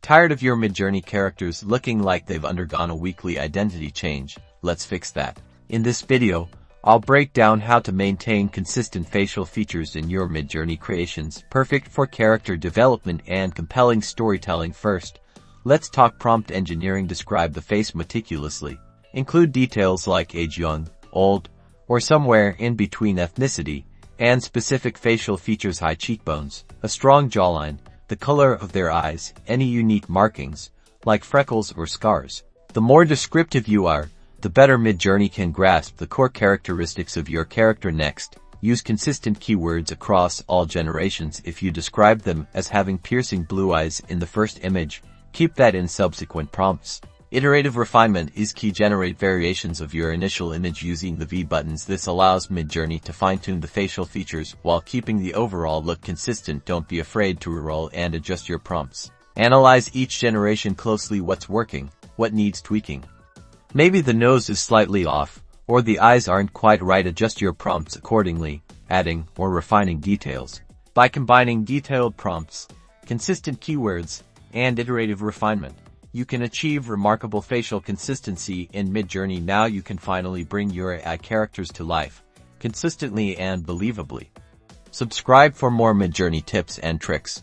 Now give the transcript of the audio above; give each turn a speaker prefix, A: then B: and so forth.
A: Tired of your Midjourney characters looking like they've undergone a weekly identity change? Let's fix that. In this video, I'll break down how to maintain consistent facial features in your Midjourney creations, perfect for character development and compelling storytelling. First, let's talk prompt engineering. Describe the face meticulously. Include details like age, young, old, or somewhere in between, ethnicity, and specific facial features: high cheekbones, a strong jawline, the color of their eyes, any unique markings, like freckles or scars. The more descriptive you are, the better Midjourney can grasp the core characteristics of your character. Next, use consistent keywords across all generations. If you describe them as having piercing blue eyes in the first image, keep that in subsequent prompts. Iterative refinement is key. Generate variations of your initial image using the V buttons. This allows Midjourney to fine-tune the facial features while keeping the overall look consistent. Don't be afraid to reroll and adjust your prompts. Analyze each generation closely. What's working? What needs tweaking? Maybe the nose is slightly off, or the eyes aren't quite right. Adjust your prompts accordingly, adding or refining details. By combining detailed prompts, consistent keywords, and iterative refinement, you can achieve remarkable facial consistency in Midjourney. Now you can finally bring your AI characters to life, consistently and believably. Subscribe for more Midjourney tips and tricks.